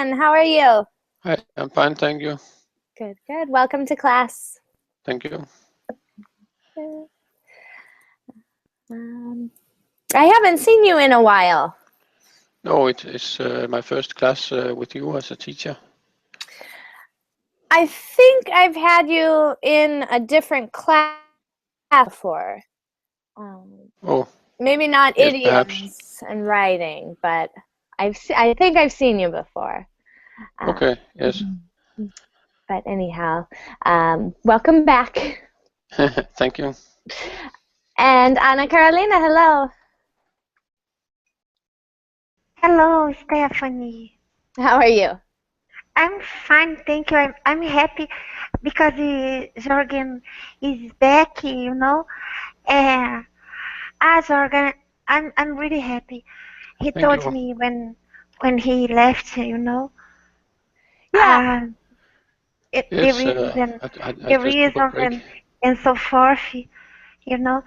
Jorgen. How are you? Hi, I'm fine, thank you. Good, good. Welcome to class. Thank you. I haven't seen you in a while. No, it's my first class with you as a teacher. I think I've had you in a different class before. Oh, Maybe not yes, idioms perhaps. and writing, but I think I've seen you before. Okay, yes. But anyhow, welcome back. Thank you. And Anna Carolina, hello. Hello, Stephanie. How are you? I'm fine, thank you. I'm happy because Jorgen is back, you know. Jorgen, I'm really happy. He Thank told you. me when he left, you know. Yeah. The Yes, reason, I the just took a reasons break. and so forth, you know.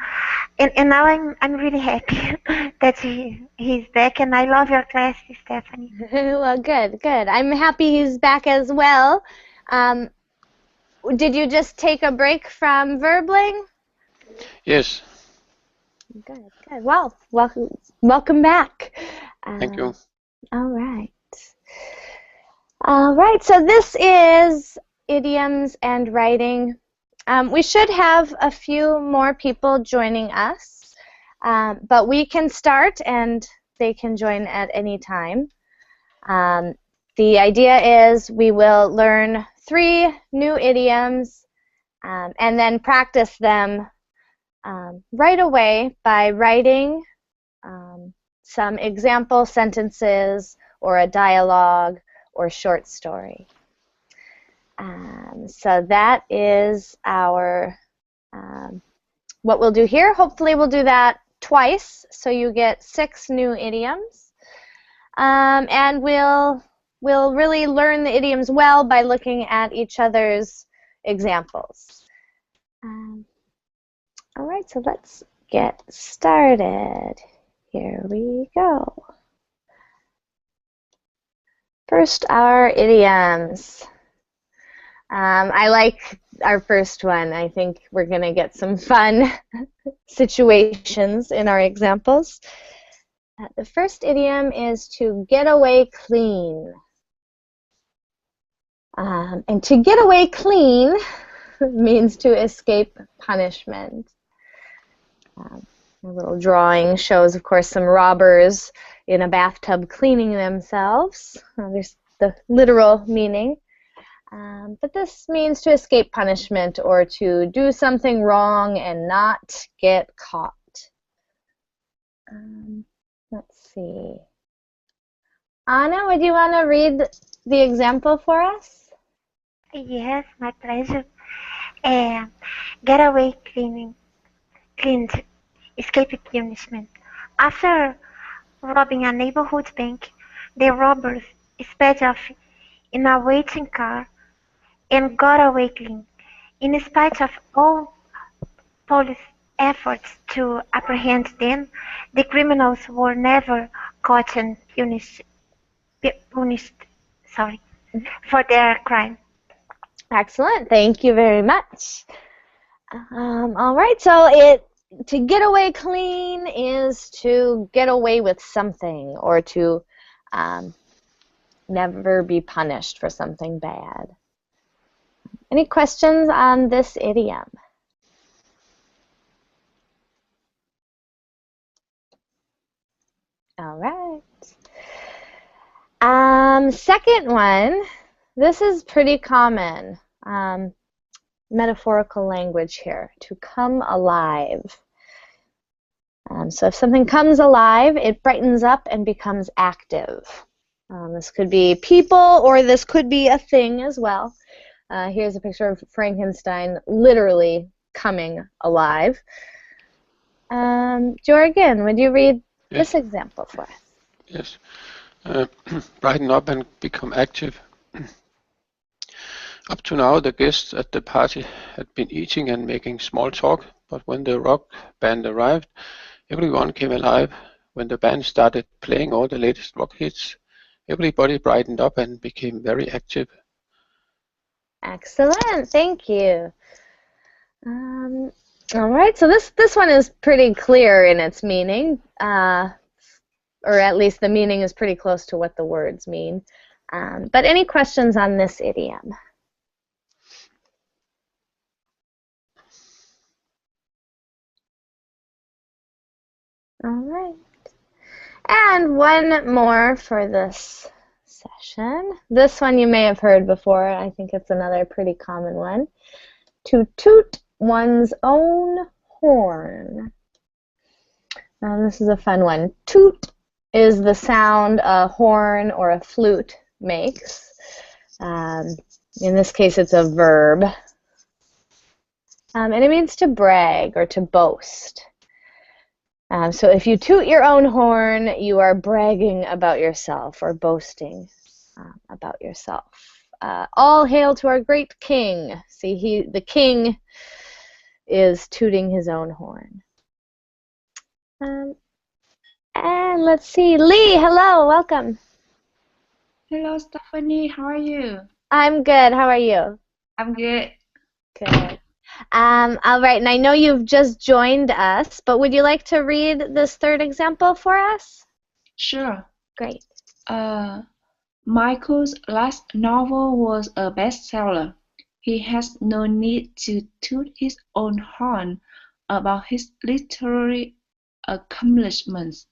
And now I'm really happy that he's back, and I love your class, Stephanie. Well, good, good. I'm happy he's back as well. Did you just take a break from verbling? Yes. Good, good. Well, welcome back. Thank you. All right. All right, so this is Idioms and Writing. We should have a few more people joining us, but we can start and they can join at any time. The idea is we will learn 3 new idioms and then practice them right away by writing some example sentences or a dialogue or short story. So that is our what we'll do here. Hopefully we'll do that twice, so you get 6 new idioms. And we'll really learn the idioms well by looking at each other's examples. All right, so let's get started. Here we go. First, our idioms. I like our first one. I think we're going to get some fun situations in our examples. The first idiom is to get away clean. And to get away clean means to escape punishment. A little drawing shows, of course, some robbers in a bathtub cleaning themselves. There's the literal meaning. But this means to escape punishment or to do something wrong and not get caught. Let's see. Anna, would you want to read the example for us? Yes, my pleasure. Get away cleaned, escape punishment. After robbing a neighborhood bank, the robbers sped off in a waiting car and got away clean. In spite of all police efforts to apprehend them, the criminals were never caught and punished for their crime. Excellent. Thank you very much. All right, so to get away clean is to get away with something or to never be punished for something bad. Any questions on this idiom? All right. Second one, this is pretty common. Metaphorical language here, to come alive. So if something comes alive, it brightens up and becomes active. This could be people, or this could be a thing as well. Here's a picture of Frankenstein literally coming alive. Jorgen, would you read this example for us? Yes. Brighten up and become active. Up to now, the guests at the party had been eating and making small talk, but when the rock band arrived, everyone came alive. When the band started playing all the latest rock hits, Everybody brightened up and became very active. Excellent, thank you. All right, so this one is pretty clear in its meaning, or at least the meaning is pretty close to what the words mean. But any questions on this idiom? All right. And one more for this session. This one you may have heard before. I think it's another pretty common one. To toot one's own horn. Now this is a fun one. Toot is the sound a horn or a flute makes. In this case, it's a verb. And it means to brag or to boast. So if you toot your own horn, you are bragging about yourself or boasting about yourself. All hail to our great king. See, the king is tooting his own horn. And let's see, Lee, hello, welcome. Hello, Stephanie. How are you? I'm good. How are you? I'm good. Good. All right, and I know you've just joined us, but would you like to read this third example for us? Sure. Great. Michael's last novel was a bestseller. He has no need to toot his own horn about his literary accomplishments.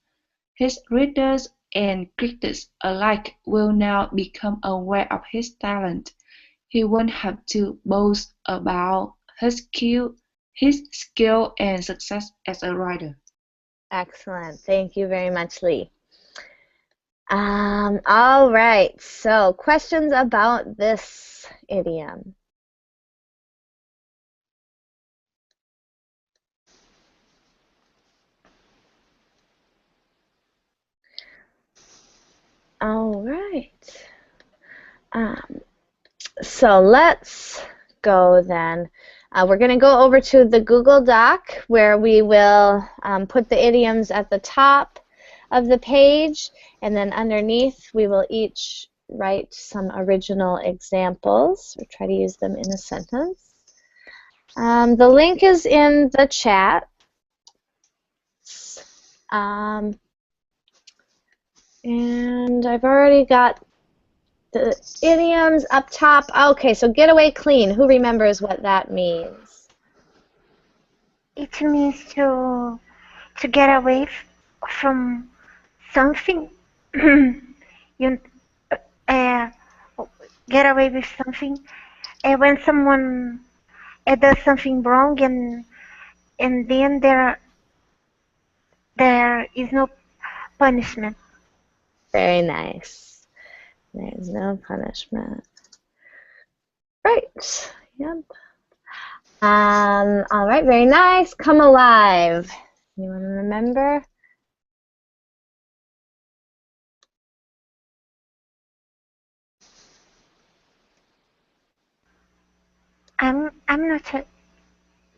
His readers and critics alike will now become aware of his talent. He won't have to boast about his skill and success as a writer. Excellent. Thank you very much, Lee. All right, so questions about this idiom? All right. So let's go then. We're going to go over to the Google Doc where we will put the idioms at the top of the page, and then underneath we will each write some original examples or try to use them in a sentence. The link is in the chat. And I've already got the idioms up top. Okay, so get away clean. Who remembers what that means? It means to get away from something. You get away with something. When someone does something wrong, and then there is no punishment. Very nice. There's no punishment. Right. Yep. All right. Very nice. Come alive. Anyone remember? I'm not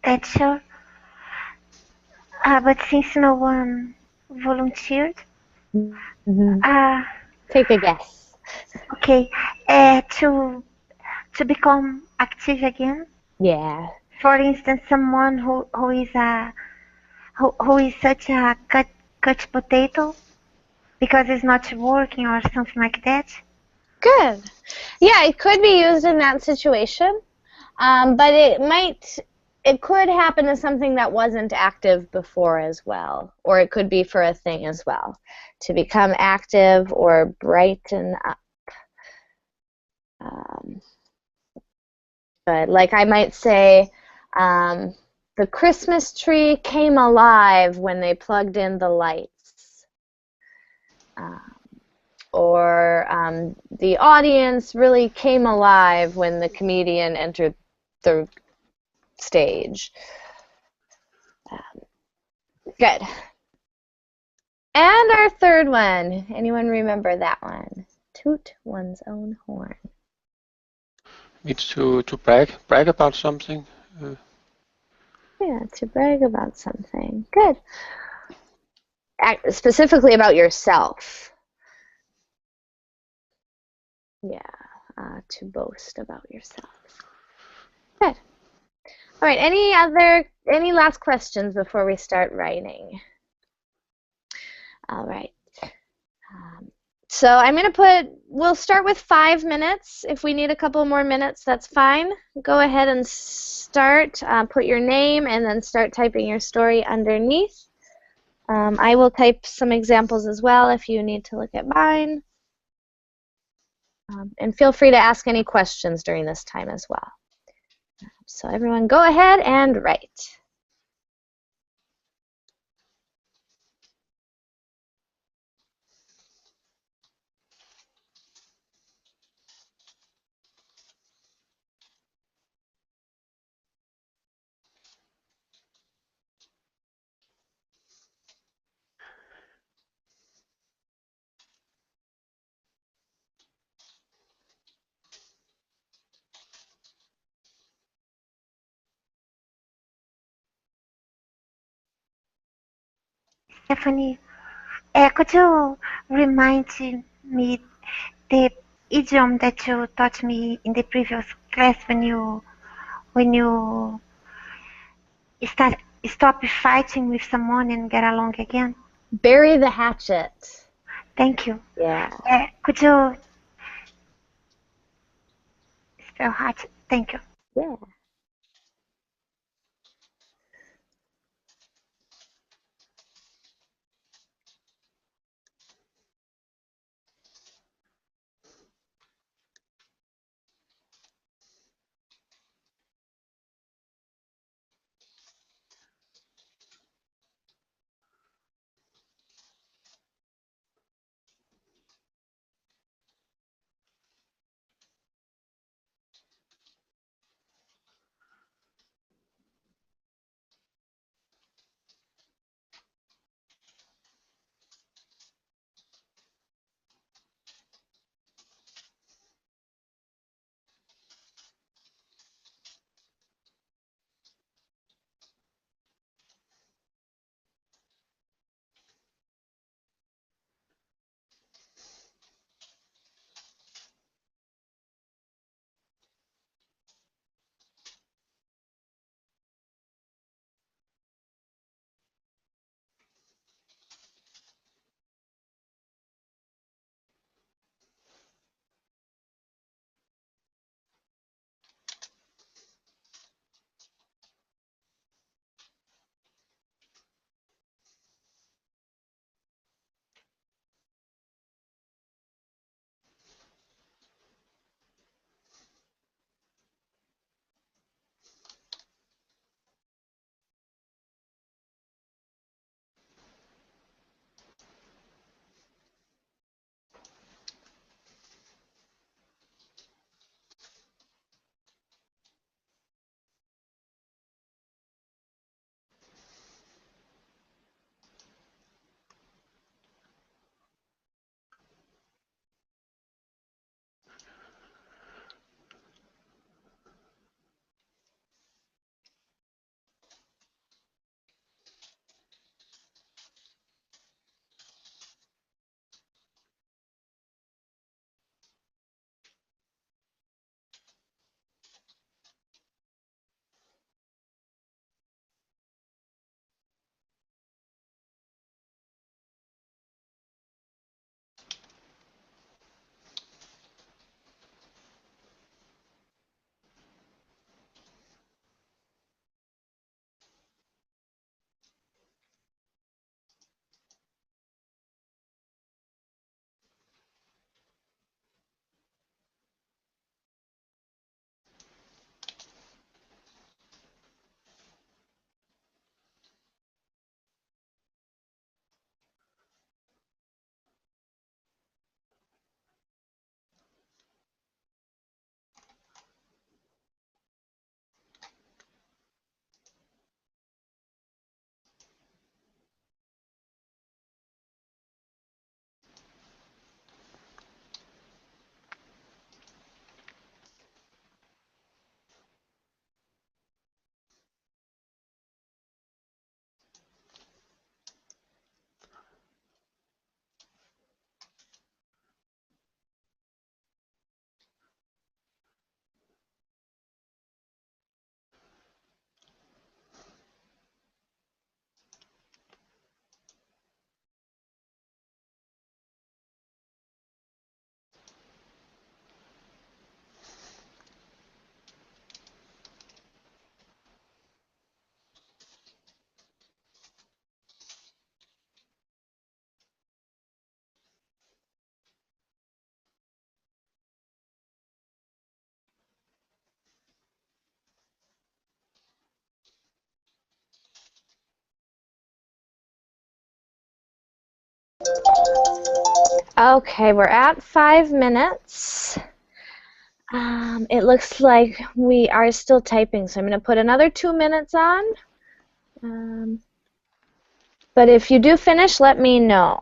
that sure. But since no one volunteered, Take a guess. okay, to become active again. Yeah. For instance, someone who is such a cut potato because it's not working or something like that. Good. Yeah, it could be used in that situation, but it could happen to something that wasn't active before as well, or it could be for a thing as well, to become active or brighten up. But like I might say, the Christmas tree came alive when they plugged in the lights. Or the audience really came alive when the comedian entered the stage. Good. And our third one. Anyone remember that one? Toot one's own horn. Means to brag about something. Yeah, to brag about something. Good. Specifically about yourself. Yeah, to boast about yourself. Good. All right, any last questions before we start writing? All right. So I'm going to we'll start with 5 minutes. If we need a couple more minutes, that's fine. Go ahead and start. Put your name and then start typing your story underneath. I will type some examples as well if you need to look at mine. And feel free to ask any questions during this time as well. So everyone go ahead and write. Stephanie, could you remind me the idiom that you taught me in the previous class when you stop fighting with someone and get along again? Bury the hatchet. Thank you. Yeah. Could you spell hatchet? Thank you. Yeah. Okay, we're at 5 minutes. It looks like we are still typing, so I'm going to put another 2 minutes on. But if you do finish, let me know.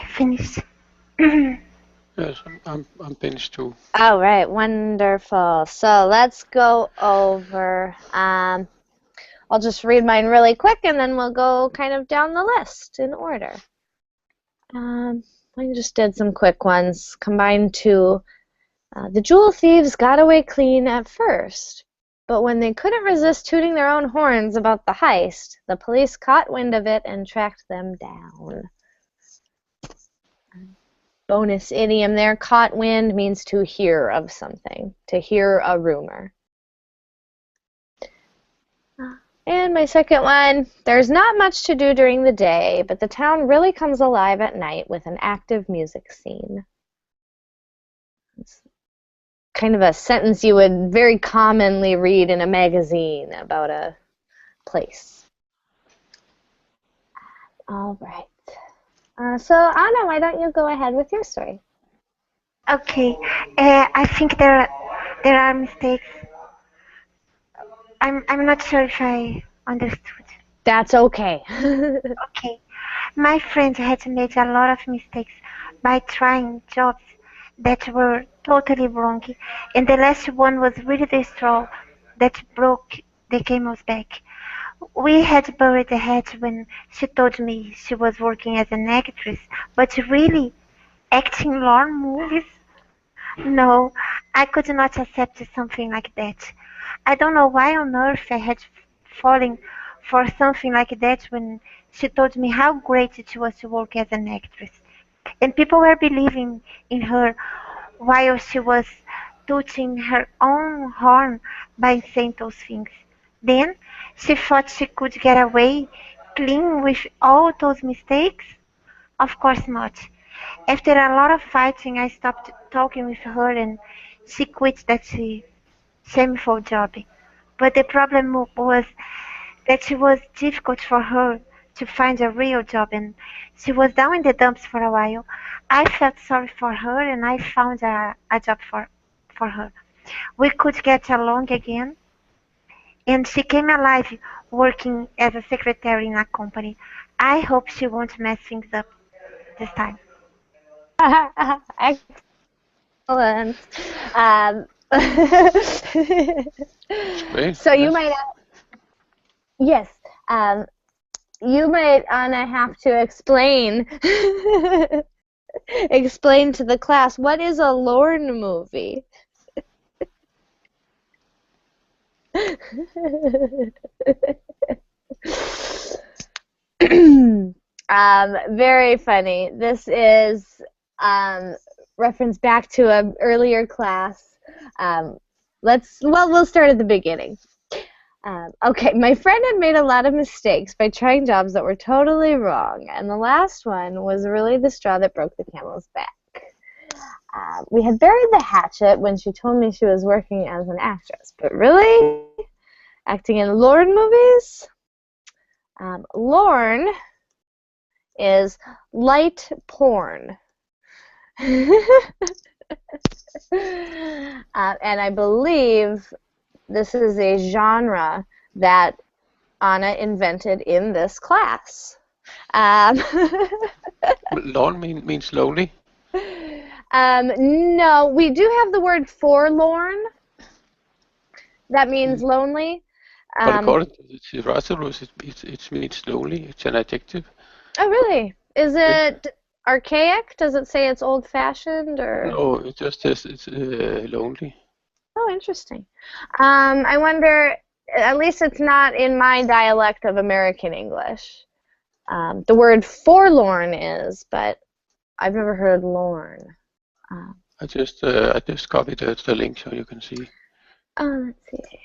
Finished. Yes, I'm finished too. All right, wonderful. So let's go over. I'll just read mine really quick, and then we'll go kind of down the list in order. I just did some quick ones. Combined to the jewel thieves got away clean at first, but when they couldn't resist tooting their own horns about the heist, the police caught wind of it and tracked them down. Bonus idiom there, caught wind means to hear of something, to hear a rumor. And my second one, there's not much to do during the day, but the town really comes alive at night with an active music scene. It's kind of a sentence you would very commonly read in a magazine about a place. All right. So Anna, why don't you go ahead with your story? Okay. I think there are mistakes. I'm not sure if I understood. That's okay. Okay. My friend had made a lot of mistakes by trying jobs that were totally wrong, and the last one was really the straw that broke the camel's back. We had buried the hatch when she told me she was working as an actress, but really, acting lore movies? No, I could not accept something like that. I don't know why on earth I had fallen for something like that when she told me how great it was to work as an actress. And people were believing in her while she was tooting her own horn by saying those things. Then she thought she could get away clean with all those mistakes? Of course not. After a lot of fighting, I stopped talking with her and she quit that shameful job. But the problem was that it was difficult for her to find a real job and she was down in the dumps for a while. I felt sorry for her and I found a job for her. We could get along again and she came alive working as a secretary in a company. I hope she won't mess things up this time. Excellent. Great. So you Yes. might, yes, you might, Anna, have to explain explain to the class, what is a Lorne movie? Very funny. This is reference back to an earlier class. We'll start at the beginning. Okay, my friend had made a lot of mistakes by trying jobs that were totally wrong, and the last one was really the straw that broke the camel's back. We had buried the hatchet when she told me she was working as an actress, but really? Acting in Lorne movies? Lorne is light porn. And I believe this is a genre that Anna invented in this class. Lawn means lonely. No, we do have the word forlorn. That means lonely. But according to the Thesaurus, it means lonely. It's an adjective. Oh, really? Is Yes. it archaic? Does it say it's old-fashioned or? No, it just says it's lonely. Oh, interesting. I wonder, at least it's not in my dialect of American English. The word forlorn is, but I've never heard lorn. I just copied the link so you can see. Oh, let's see.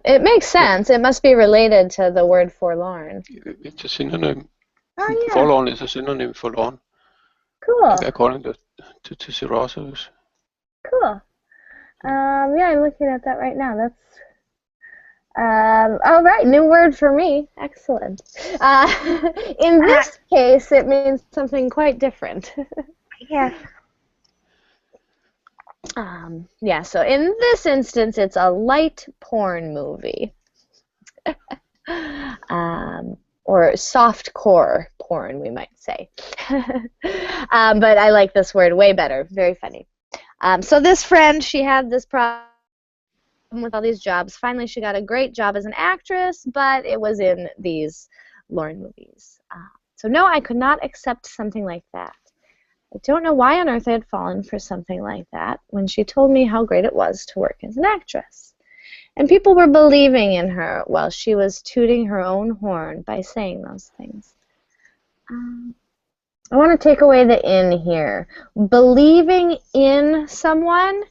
It makes sense. It must be related to the word forlorn. It's a synonym. Oh, yeah. Forlorn is a synonym for lorn. Cool. According to Thesaurus. Cool. Yeah, I'm looking at that right now. That's all right. New word for me. Excellent. In this case, it means something quite different. Yes. Yeah. So in this instance, it's a light porn movie, or soft core porn, we might say. But I like this word way better. Very funny. So this friend, she had this problem with all these jobs. Finally, she got a great job as an actress, but it was in these Lorne movies. So no, I could not accept something like that. I don't know why on earth I had fallen for something like that when she told me how great it was to work as an actress. And people were believing in her while she was tooting her own horn by saying those things. I want to take away the "in" here. Believing in someone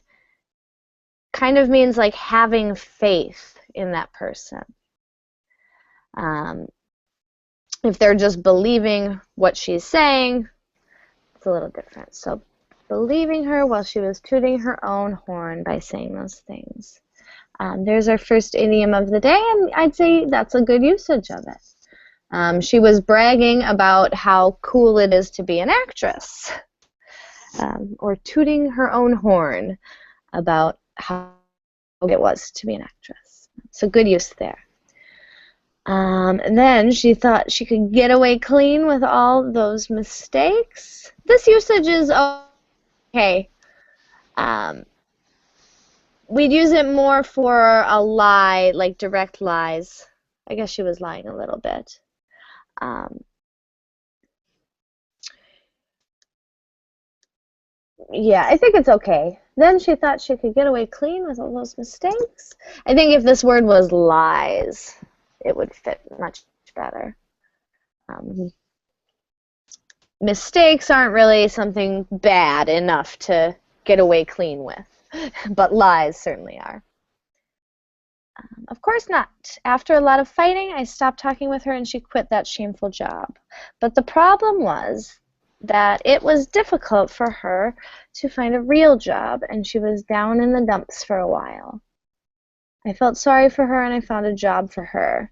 kind of means like having faith in that person. If they're just believing what she's saying, it's a little different. So believing her while she was tooting her own horn by saying those things. There's our first idiom of the day, and I'd say that's a good usage of it. She was bragging about how cool it is to be an actress, or tooting her own horn about how it was to be an actress. So good use there. And then she thought she could get away clean with all those mistakes. This usage is okay. We'd use it more for a lie, like direct lies. I guess she was lying a little bit. Yeah, I think it's okay. Then she thought she could get away clean with all those mistakes. I think if this word was lies, it would fit much better. Mistakes aren't really something bad enough to get away clean with, but lies certainly are. Of course not. After a lot of fighting, I stopped talking with her and she quit that shameful job. But the problem was that it was difficult for her to find a real job, and she was down in the dumps for a while. I felt sorry for her and I found a job for her.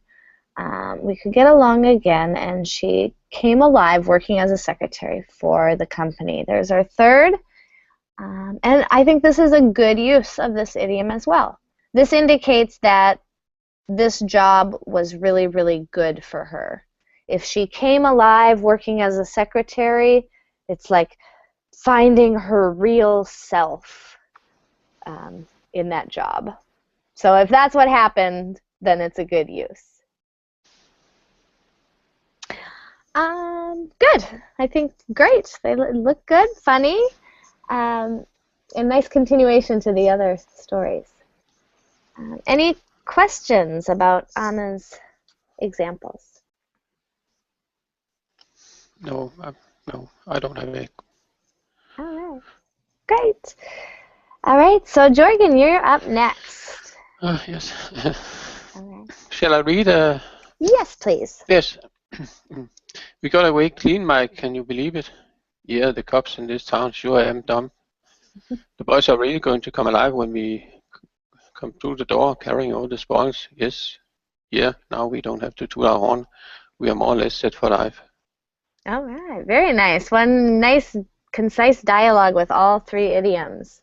We could get along again, and she came alive working as a secretary for the company. There's our third, and I think this is a good use of this idiom as well. This indicates that this job was really, really good for her. If she came alive working as a secretary, it's like finding her real self in that job. So if that's what happened, then it's a good use. Good. I think great. They look good, funny, and nice continuation to the other stories. Any questions about Anna's examples? No, I don't have any. All right. Great. All right. So Jorgen, you're up next. Yes. All right. Shall I read? Yes, please. Yes. We got away clean, Mike. Can you believe it? Yeah, the cops in this town sure am dumb. The boys are really going to come alive when we come through the door carrying all the spoils. Yes. Yeah, now we don't have to toot our horn. We are more or less set for life. All right. Very nice. One nice, concise dialogue with all three idioms.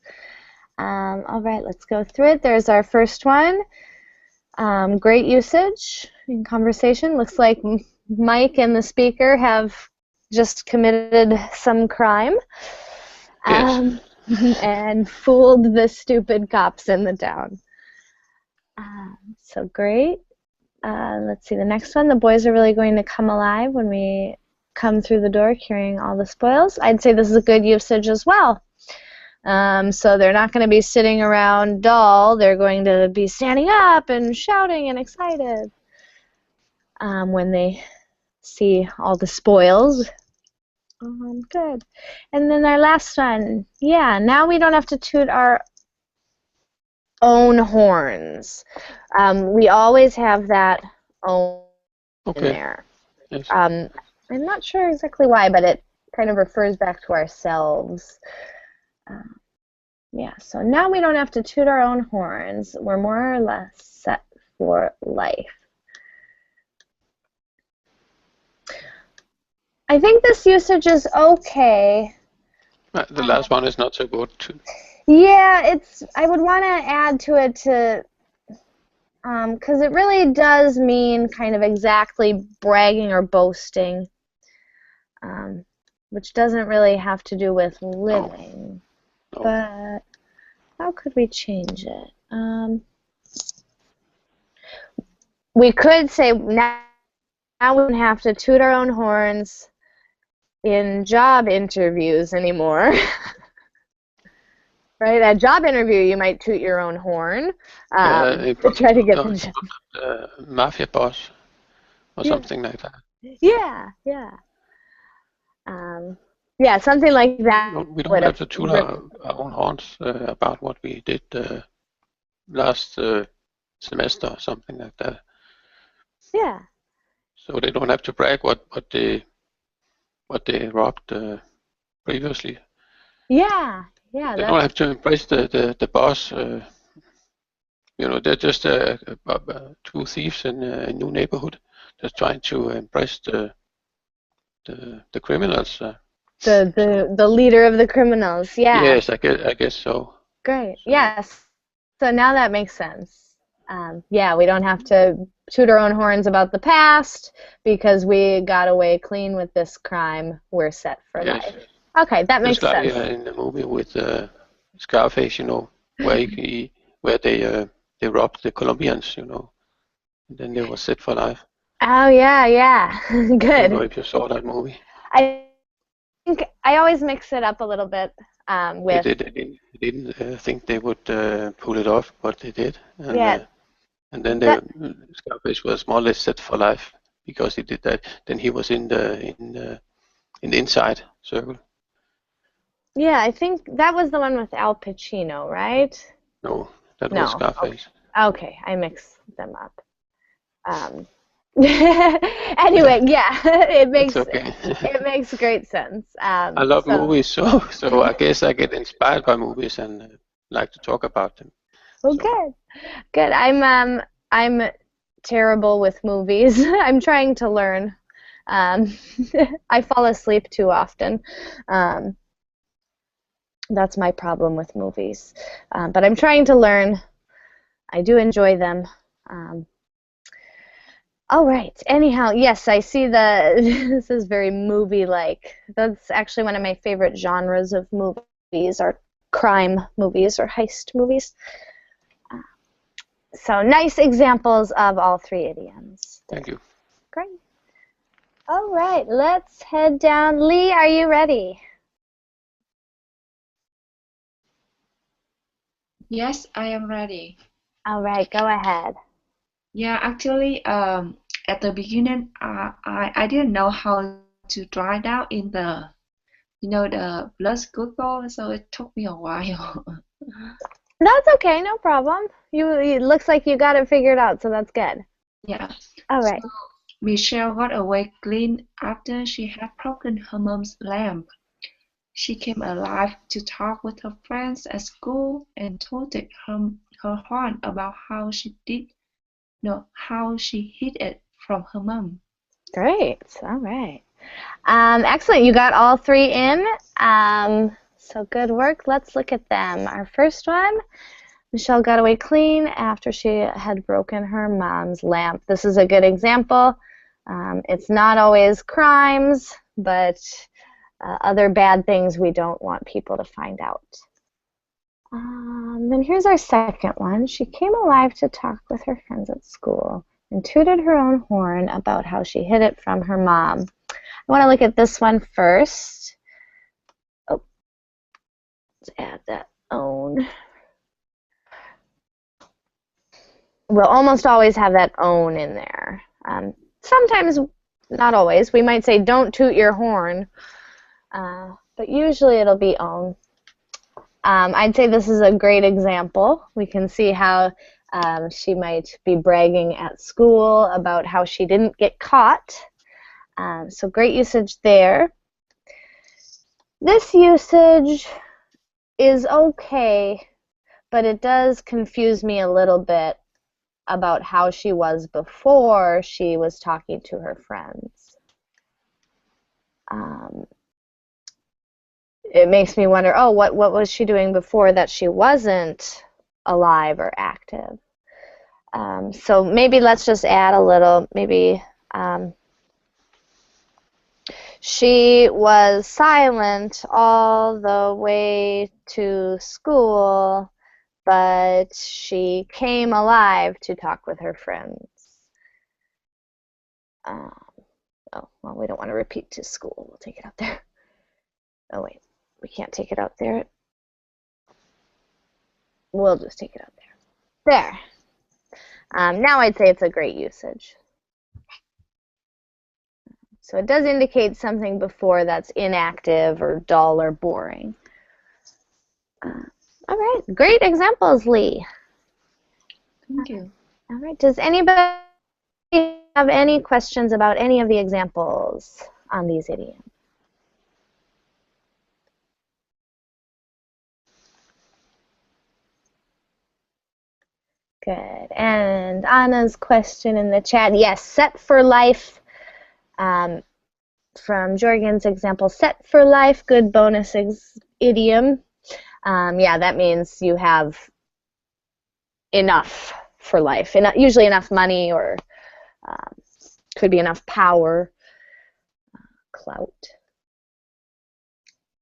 All right, let's go through it. There's our first one. Great usage in conversation. Looks like Mike and the speaker have just committed some crime. Yes. And fooled the stupid cops in the town. So great. Let's see the next one. The boys are really going to come alive when we come through the door carrying all the spoils. I'd say this is a good usage as well. So they're not going to be sitting around dull. They're going to be standing up and shouting and excited when they see all the spoils. Good. And then our last one. Yeah, now we don't have to toot our own horns. We always have that own in there. Yes. I'm not sure exactly why, but it kind of refers back to ourselves. Yeah, so now we don't have to toot our own horns. We're more or less set for life. I think this usage is okay. The last one is not so good too. Yeah, I would want to add to it because it really does mean kind of exactly bragging or boasting, which doesn't really have to do with living. No. But how could we change it? We could say now we don't have to toot our own horns in job interviews anymore. Right? At a job interview, you might toot your own horn to try to get the job. Mafia boss or something like that. Yeah. Yeah, something like that. We don't have to toot our own horns about what we did last semester or something like that. Yeah. So they don't have to brag what they robbed previously. Yeah. They don't have to impress the boss. They're just two thieves in a new neighborhood, just trying to impress the criminals. The leader of the criminals. Yeah. Yes, I guess so. Great. So. Yes. So now that makes sense. Yeah, we don't have to toot our own horns about the past because we got away clean with this crime. We're set for life. Okay, that makes sense. Just like in the movie with Scarface, where they robbed the Colombians, and then they were set for life. Oh yeah, good. I don't know if you saw that movie. I think I always mix it up a little bit with. They didn't think they would pull it off, but they did. And then Scarface was more or less set for life because he did that. Then he was in the inside circle. Yeah, I think that was the one with Al Pacino, right? No, that was Scarface. Okay, I mixed them up. Anyway, yeah, it makes great sense. I love movies, so I guess I get inspired by movies and like to talk about them. Well, good. I'm terrible with movies. I'm trying to learn. I fall asleep too often. That's my problem with movies. But I'm trying to learn. I do enjoy them. All right. Anyhow, yes, I see this is very movie-like. That's actually one of my favorite genres of movies, are crime movies or heist movies. So nice examples of all three idioms. Thank you. Great. All right, let's head down. Lee, are you ready? Yes, I am ready. All right, go ahead. Yeah, actually, at the beginning, I didn't know how to write down in the plus Google, so it took me a while. That's okay, no problem. It looks like you got it figured out, so that's good. Yeah. All right. So Michelle got away clean after she had broken her mom's lamp. She came alive to talk with her friends at school and tooted her horn about how she hid it from her mom. Great. All right. Excellent. You got all three in. So good work. Let's look at them. Our first one, Michelle got away clean after she had broken her mom's lamp. This is a good example. It's not always crimes, but other bad things we don't want people to find out. Then here's our second one. She came alive to talk with her friends at school and tooted her own horn about how she hid it from her mom. I want to look at this one first. Oh. Let's add that own. We'll almost always have that own in there. Sometimes, not always, we might say don't toot your horn, but usually it'll be own. I'd say this is a great example. We can see how she might be bragging at school about how she didn't get caught. So great usage there. This usage is okay, but it does confuse me a little bit about how she was before she was talking to her friends. It makes me wonder, oh, what was she doing before that she wasn't alive or active? So maybe let's just add a little, maybe she was silent all the way to school, but she came alive to talk with her friends. Oh, well, we don't want to repeat to school. We'll take it out there. Oh, wait. We can't take it out there. We'll just take it out there. There. Now I'd say it's a great usage. So it does indicate something before that's inactive or dull or boring. All right, great examples, Lee. Thank you. All right, does anybody have any questions about any of the examples on these idioms? Good. And Anna's question in the chat, yes, set for life. From Jorgen's example, set for life, good bonus idiom. Yeah, that means you have enough for life, usually enough money or could be enough power, clout.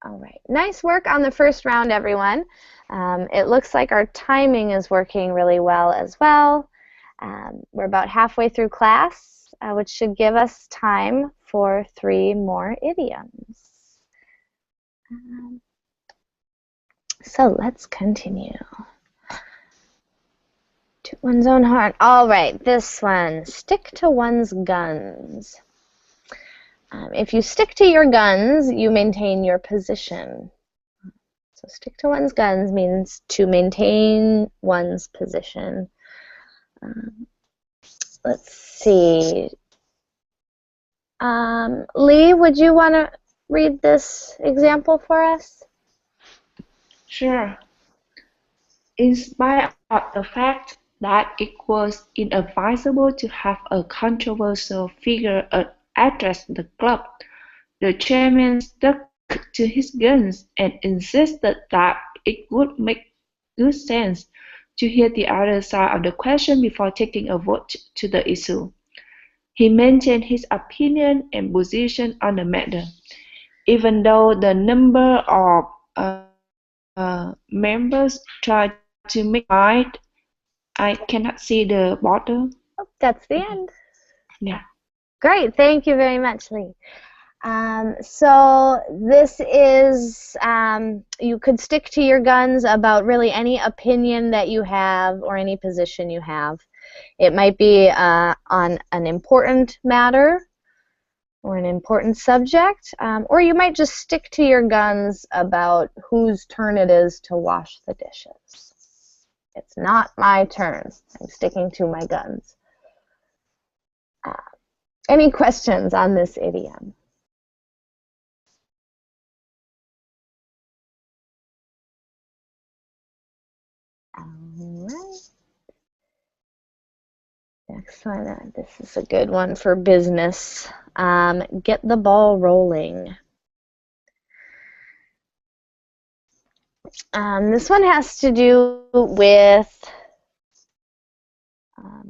All right, nice work on the first round, everyone. It looks like our timing is working really well as well. We're about halfway through class, which should give us time for 3 more idioms. So let's continue. Toot one's own horn. All right, this one, stick to one's guns. If you stick to your guns, you maintain your position. So stick to one's guns means to maintain one's position. Let's see. Lee, would you want to read this example for us? Sure. In spite of the fact that it was inadvisable to have a controversial figure address the club, the chairman stuck to his guns and insisted that it would make good sense to hear the other side of the question before taking a vote to the issue. He maintained his opinion and position on the matter, even though the number of members tried to make it right. I cannot see the bottom. Oh, that's the end. Yeah. Great, thank you very much, Lee. So this is, you could stick to your guns about really any opinion that you have or any position you have. It might be on an important matter or an important subject, or you might just stick to your guns about whose turn it is to wash the dishes. It's not my turn. I'm sticking to my guns. Any questions on this idiom? All right. Next one, this is a good one for business. Get the ball rolling. This one has to do with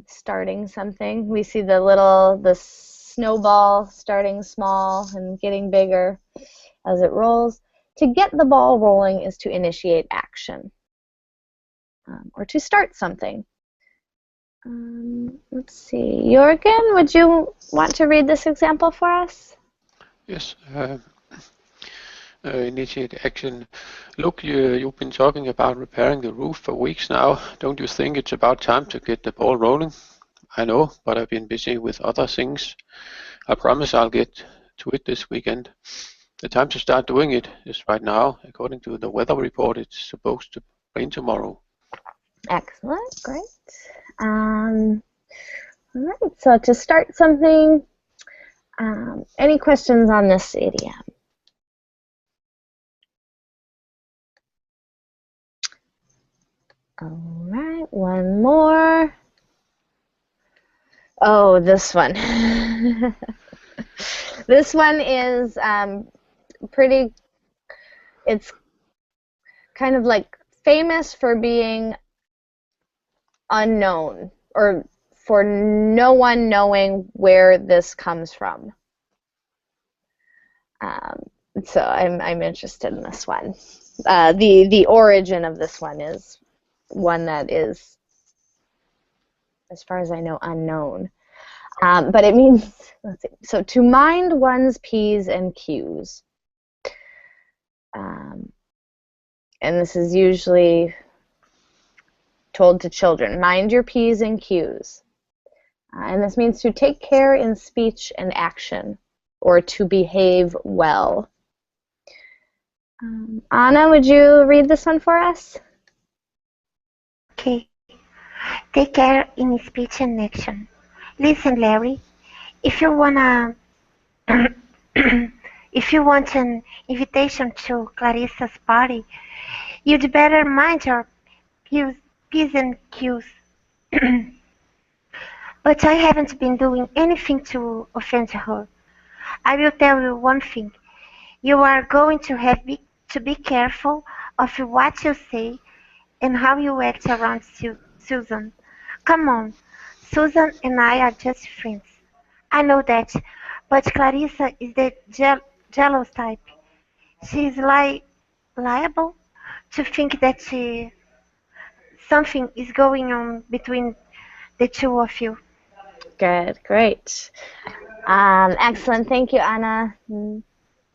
starting something. We see the snowball starting small and getting bigger as it rolls. To get the ball rolling is to initiate action or to start something. Let's see. Jorgen, would you want to read this example for us? Yes. initiate action. Look, you've been talking about repairing the roof for weeks now. Don't you think it's about time to get the ball rolling? I know, but I've been busy with other things. I promise I'll get to it this weekend. The time to start doing it is right now. According to the weather report, it's supposed to rain tomorrow. Excellent, great. All right, so to start something, any questions on this idiom? All right, one more. Oh, this one. This one is pretty, it's kind of like famous for being unknown, or for no one knowing where this comes from. So I'm interested in this one. The origin of this one is one that is, as far as I know, unknown. But it means, let's see, so to mind one's P's and Q's. And this is usually told to children. Mind your P's and Q's. And this means to take care in speech and action, or to behave well. Anna, would you read this one for us? Okay. Take care in speech and action. Listen, Larry, if you want an invitation to Clarissa's party, you'd better mind your P's and Q's. But I haven't been doing anything to offend her. I will tell you one thing. You are going to have to be careful of what you say and how you act around Susan. Come on, Susan and I are just friends. I know that, but Clarissa is the jealous type. She is liable to think that something is going on between the two of you. Good, great. Excellent, thank you, Anna.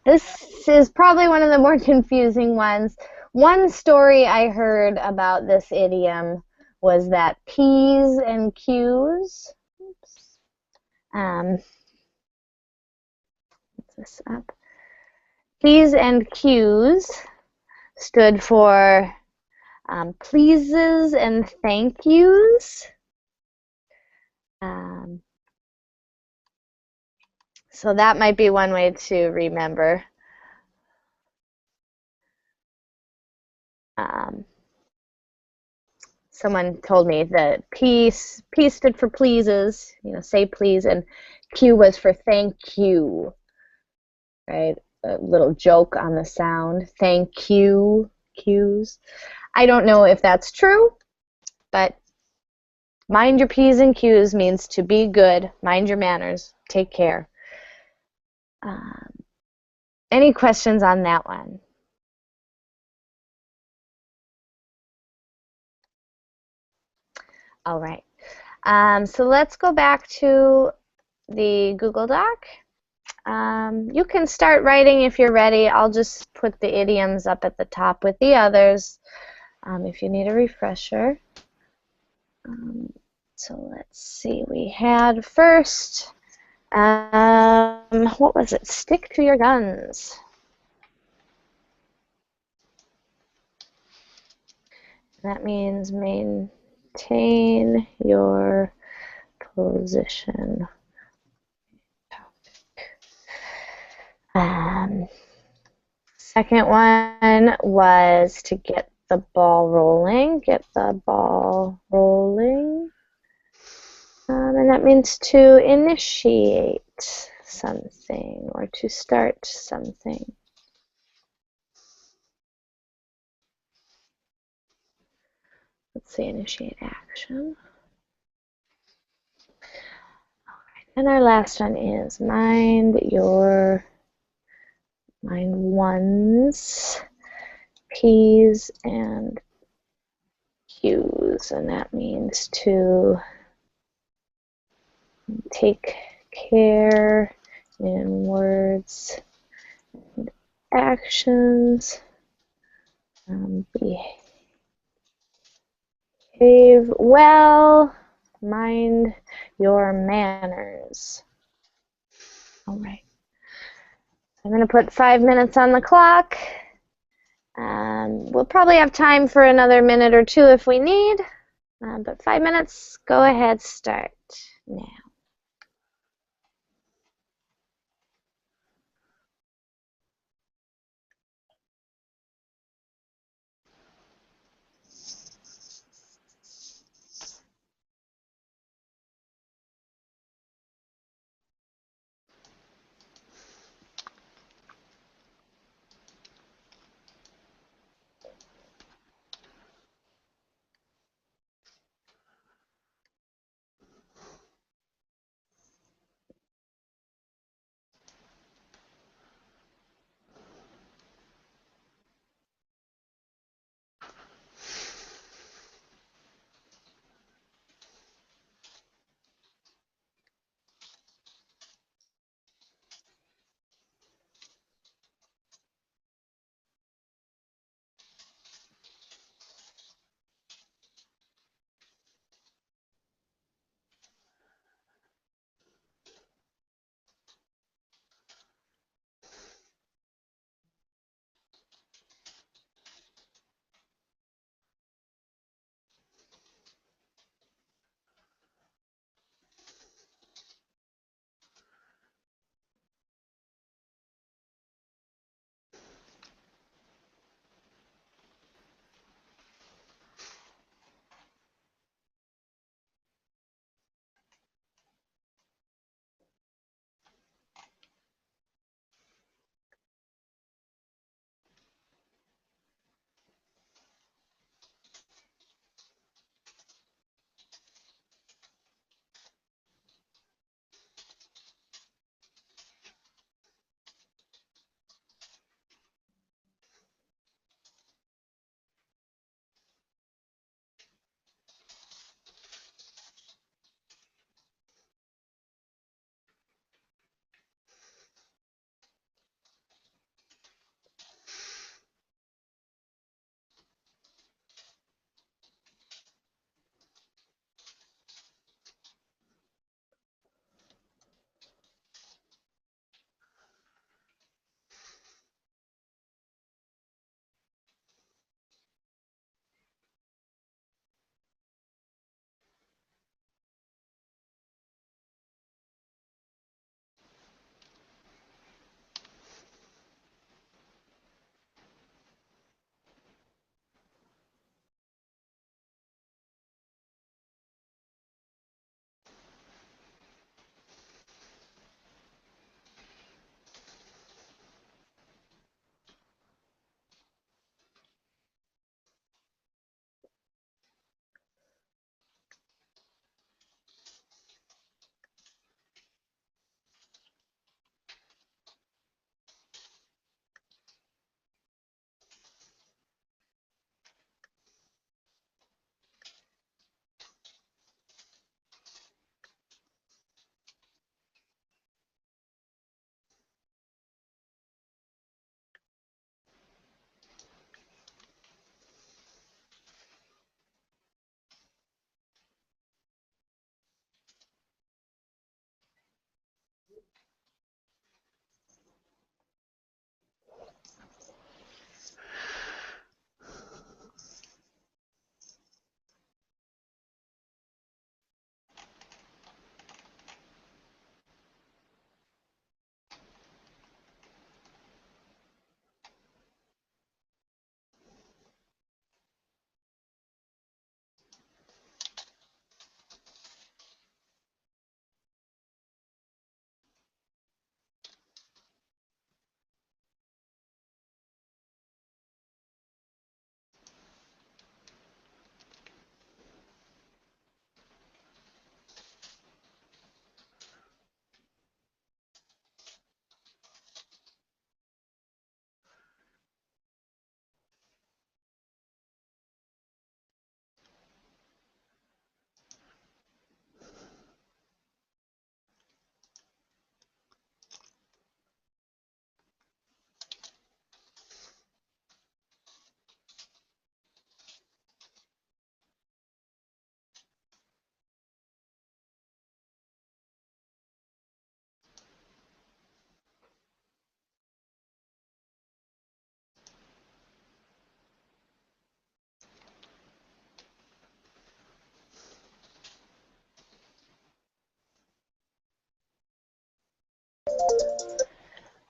This is probably one of the more confusing ones. One story I heard about this idiom was that P's and Q's, let's this up. P's and Q's stood for pleases and thank yous. So that might be one way to remember. Someone told me that P stood for pleases, say please, and Q was for thank you, right? A little joke on the sound, thank you, Q's. I don't know if that's true, but mind your P's and Q's means to be good, mind your manners, take care. Any questions on that one? All right. So let's go back to the Google Doc. You can start writing if you're ready. I'll just put the idioms up at the top with the others if you need a refresher. So let's see. We had first, what was it? Stick to your guns. That means maintain your position. Second one was to get the ball rolling. Get the ball rolling. And that means to initiate something or to start something. Let's say initiate action. All right. And our last one is mind one's P's and Q's, and that means to take care in words and actions. Behave well. Mind your manners. All right. I'm going to put 5 minutes on the clock. We'll probably have time for another minute or two if we need. But 5 minutes, go ahead, start now.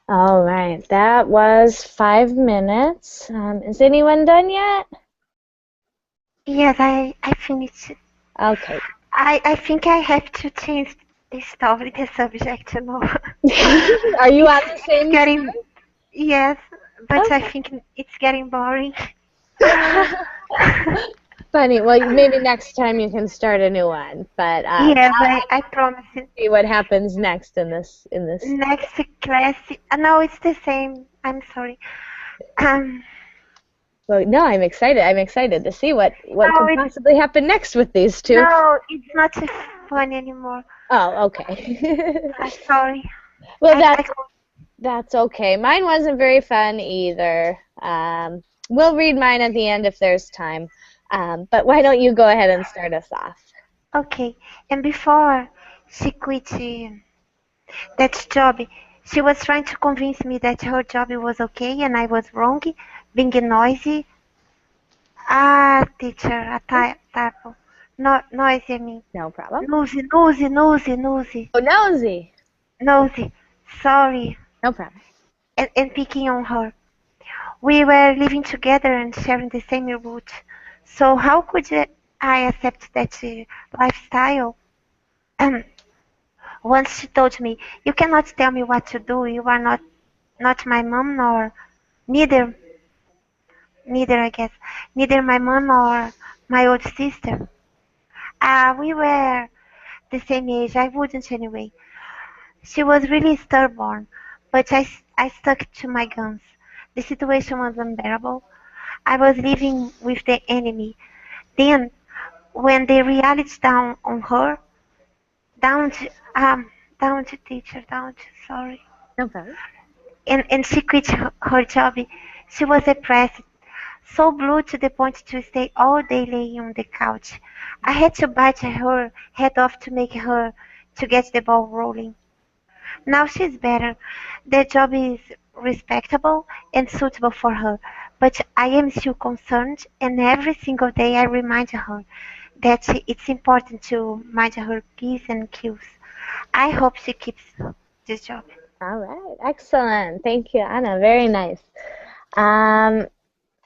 All right, that was 5 minutes. Is anyone done yet? Yes, I finished. Okay. I think I have to change the subject, you know. Are you on the It's same getting, yes, but I Okay. think it's getting boring. Funny. Well, maybe next time you can start a new one. But Yes, I'll I promise it. see what happens next in this. Next class, no, it's the same. I'm sorry. Um, Well, no, I'm excited. I'm excited to see what no, could possibly happen next with these two. no, it's not fun anymore. Oh, okay. I'm sorry. Well, I that's okay. Mine wasn't very fun either. We'll read mine at the end if there's time. But why don't you go ahead and start us off? okay. And before she quit that job, she was trying to convince me that her job was okay and I was wrong, being noisy. Ah, teacher, typo. No, noisy, I mean. No problem. Nosy. Oh, nosy. Nosy. Sorry. No problem. And picking on her. We were living together and sharing the same route. So how could I accept that lifestyle? Once she told me, "You cannot tell me what to do. You are not my mom, nor neither neither I guess neither my mom nor my old sister. We were the same age. I wouldn't anyway." She was really stubborn, but I stuck to my guns. The situation was unbearable. I was living with the enemy. Then, when the reality down on her, down to, down to teacher, down to, sorry, No problem. and she quit her job, she was depressed, so blue to the point to stay all day laying on the couch. I had to bite her head off to make her to get the ball rolling. Now she's better. The job is respectable and suitable for her, but I am still concerned, and every single day I remind her that it's important to mind her P's and Q's. I hope she keeps this job. All right. Excellent. Thank you, Anna. Very nice.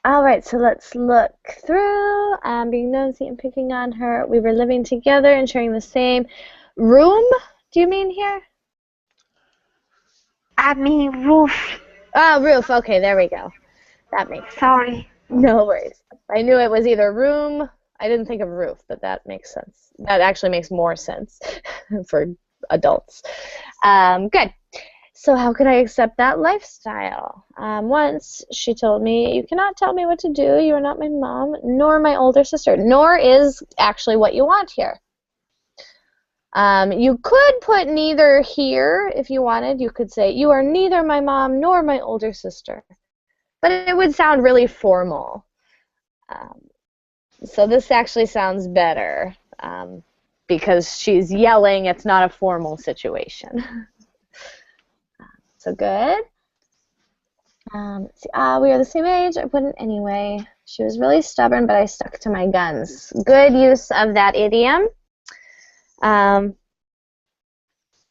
All right, so let's look through. Being nosy and picking on her. We were living together and sharing the same room. Do you mean here? I mean, roof. Oh, roof. Okay, there we go. That makes sense. Sorry. No worries. I knew it was either room. I didn't think of roof, but that makes sense. That actually makes more sense for adults. Good. So how could I accept that lifestyle? Once she told me, "You cannot tell me what to do. You are not my mom, nor my older sister." Nor is actually what you want here. You could put neither here if you wanted. You could say, "You are neither my mom nor my older sister." But it would sound really formal. So this actually sounds better because she's yelling. It's not a formal situation. So good. Let's see. We are the same age. I wouldn't anyway. She was really stubborn, but I stuck to my guns. Good use of that idiom.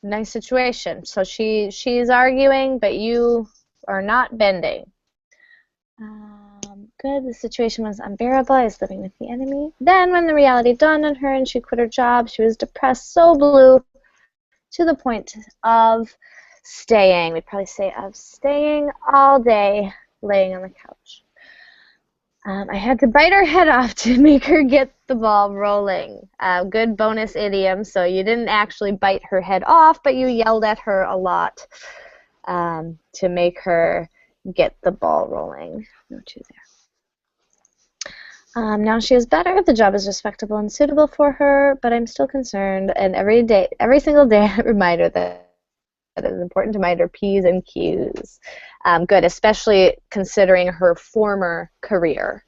Nice situation. So she's arguing, but you are not bending. Good. The situation was unbearable. I was living with the enemy. Then when the reality dawned on her and she quit her job, she was depressed, so blue, to the point of staying. We'd probably say of staying all day laying on the couch. I had to bite her head off to make her get the ball rolling. Good bonus idiom. So you didn't actually bite her head off, but you yelled at her a lot to make her get the ball rolling. No two there. Now she is better. The job is respectable and suitable for her, but I'm still concerned. And every single day, I remind her that it is important to mind her P's and Q's. Good, especially considering her former career.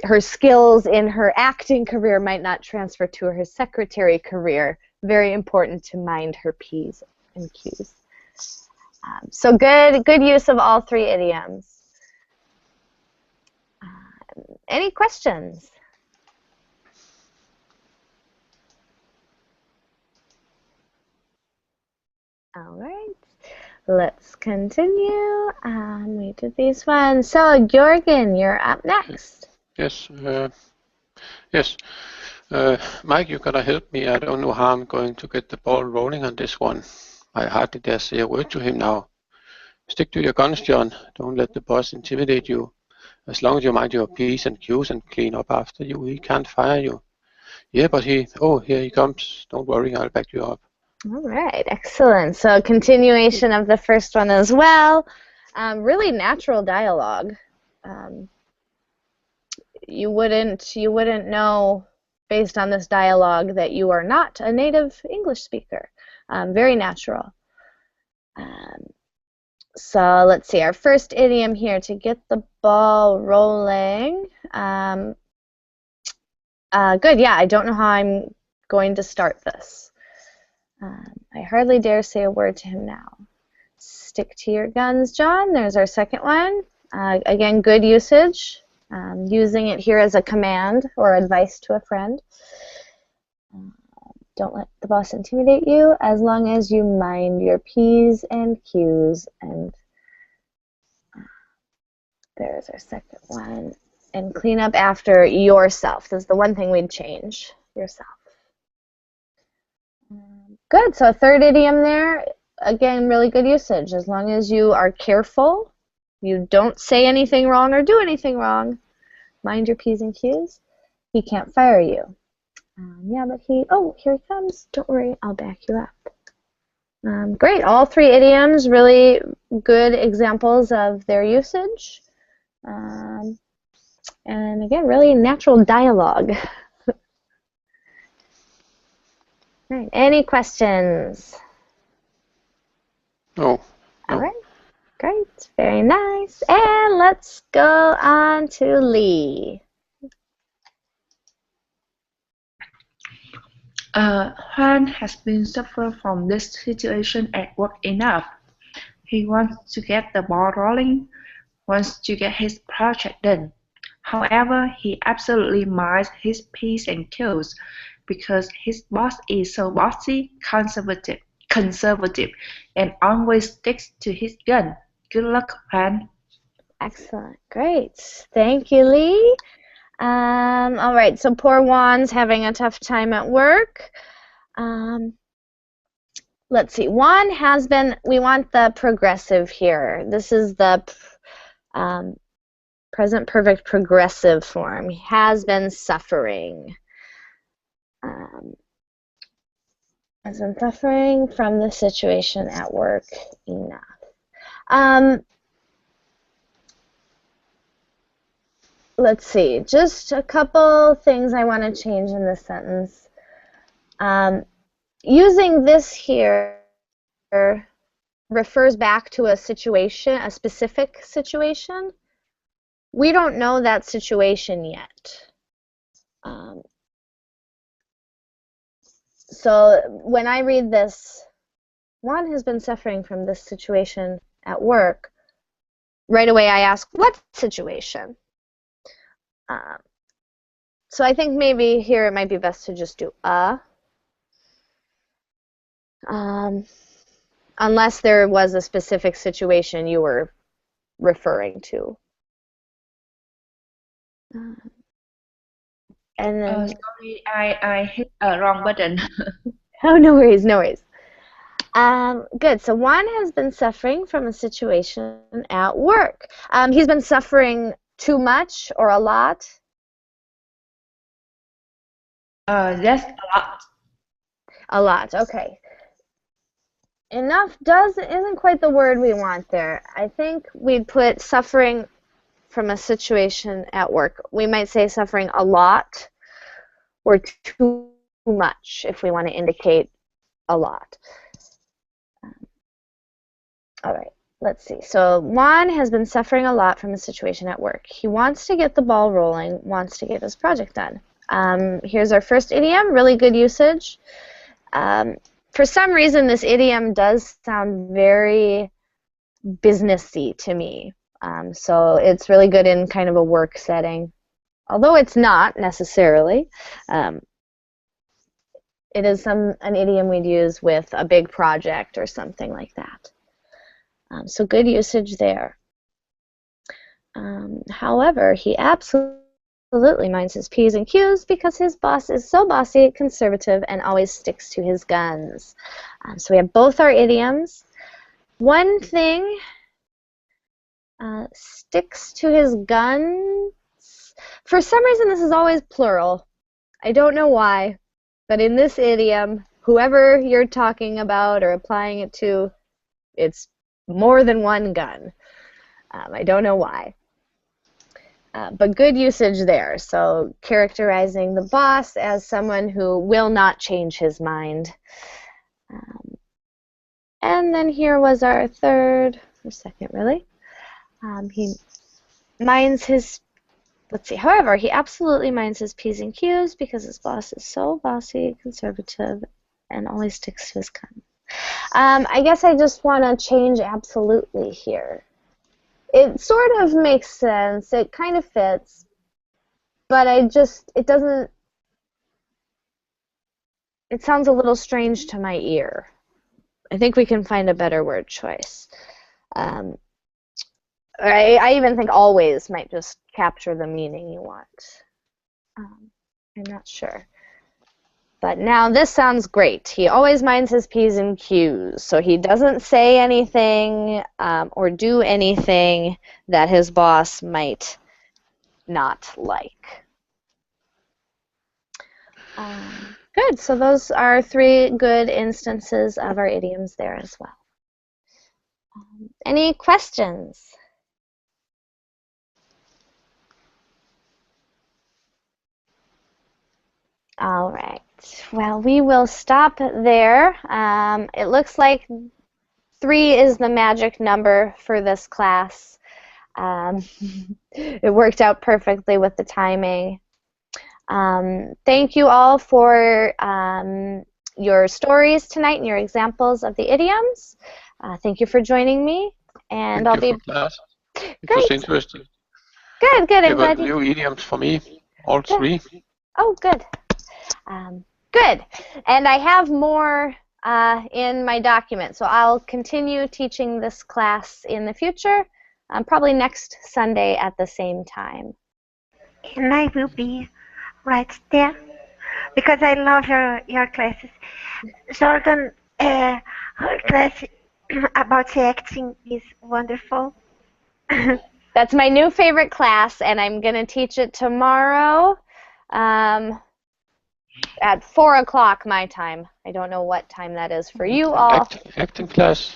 Her skills in her acting career might not transfer to her secretary career. Very important to mind her P's and Q's. So good use of all three idioms. Any questions? All right. Let's continue. We did these ones. So, Jorgen, you're up next. Yes. Yes. Mike, you gotta help me. I don't know how I'm going to get the ball rolling on this one. I hardly dare say a word to him now. Stick to your guns, John. Don't let the boss intimidate you. As long as you mind your P's and Q's and clean up after you, he can't fire you. Yeah, but here he comes. Don't worry, I'll back you up. All right, excellent. So continuation of the first one as well. Really natural dialogue. You wouldn't know based on this dialogue that you are not a native English speaker. Very natural. So let's see, our first idiom here to get the ball rolling. Good, yeah, I don't know how I'm going to start this. I hardly dare say a word to him now. Stick to your guns, John. There's our second one. Again, good usage. Using it here as a command or advice to a friend. Don't let the boss intimidate you as long as you mind your P's and Q's. And there's our second one. And clean up after yourself. This is the one thing we'd change. Yourself. Good. So a third idiom there. Again, really good usage. As long as you are careful, you don't say anything wrong or do anything wrong, mind your P's and Q's, he can't fire you. Yeah, but here he comes. Don't worry, I'll back you up. Great, all three idioms, really good examples of their usage. And again, really natural dialogue. Right, any questions? No. All right, great, very nice. And let's go on to Lee. Juan has been suffering from this situation at work enough. He wants to get the ball rolling, wants to get his project done. However, he absolutely minds his P's and Q's because his boss is so bossy, conservative, and always sticks to his gun. Good luck, Juan. Excellent, great. Thank you, Lee. All right, so poor Juan's having a tough time at work. Let's see, Juan has been, we want the progressive here. This is the present perfect progressive form. He has been suffering. Has been suffering from the situation at work enough. Let's see, just a couple things I want to change in this sentence. Using this here refers back to a situation, a specific situation. We don't know that situation yet. So when I read this, Juan has been suffering from this situation at work, right away I ask, what situation? So I think maybe here it might be best to just do unless there was a specific situation you were referring to. And then Sorry, I hit a wrong button. oh, no worries, no worries. Good, so Juan has been suffering from a situation at work. He's been suffering too much or a lot? That's a lot. A lot, okay. Enough isn't quite the word we want there. I think we'd put suffering from a situation at work. We might say suffering a lot or too much if we want to indicate a lot. All right, let's see. So Juan has been suffering a lot from a situation at work. He wants to get the ball rolling, wants to get his project done. Here's our first idiom, really good usage. For some reason, this idiom does sound very businessy to me. So it's really good in kind of a work setting, although it's not necessarily. it is an idiom we'd use with a big project or something like that. So good usage there. However, he absolutely minds his P's and Q's because his boss is so bossy, conservative, and always sticks to his guns. So we have both our idioms. One thing, sticks to his guns. For some reason, this is always plural. I don't know why, but in this idiom, whoever you're talking about or applying it to, it's more than one gun. I don't know why. But good usage there. So characterizing the boss as someone who will not change his mind. And then here was our third, or second really. He minds his, let's see, however, he absolutely minds his P's and Q's because his boss is so bossy, conservative, and always sticks to his guns. I guess I just want to change absolutely here. It sort of makes sense. It kind of fits. But it doesn't, it sounds a little strange to my ear. I think we can find a better word choice. I even think always might just capture the meaning you want. I'm not sure. But now this sounds great. He always minds his P's and Q's, so he doesn't say anything or do anything that his boss might not like. Good, so those are 3 good instances of our idioms there as well. Any questions? All right. Well, we will stop there. It looks like 3 is the magic number for this class. It worked out perfectly with the timing. Thank you all for your stories tonight and your examples of the idioms. Thank you for joining me. And Thank you for class. It was interesting. Good. There were new idioms for me, all 3. Oh, good. Good. And I have more in my document, so I'll continue teaching this class in the future, probably next Sunday at the same time. And I will be right there because I love your classes. Jorgen, her class about acting is wonderful. That's my new favorite class, and I'm going to teach it tomorrow at 4 o'clock my time. I don't know what time that is for you all. Acting class.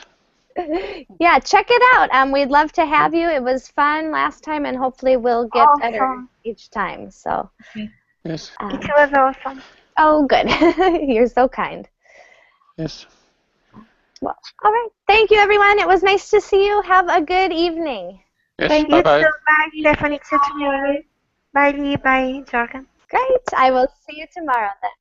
Yeah, check it out. We'd love to have you. It was fun last time, and hopefully we'll get better each time. So. Yes. It was awesome. Oh, good. You're so kind. Yes. Well, all right. Thank you, everyone. It was nice to see you. Have a good evening. Yes, Thank you bye-bye. so much, Stephanie. Bye, Lee. Bye, Jorgen. Great. I will see you tomorrow then.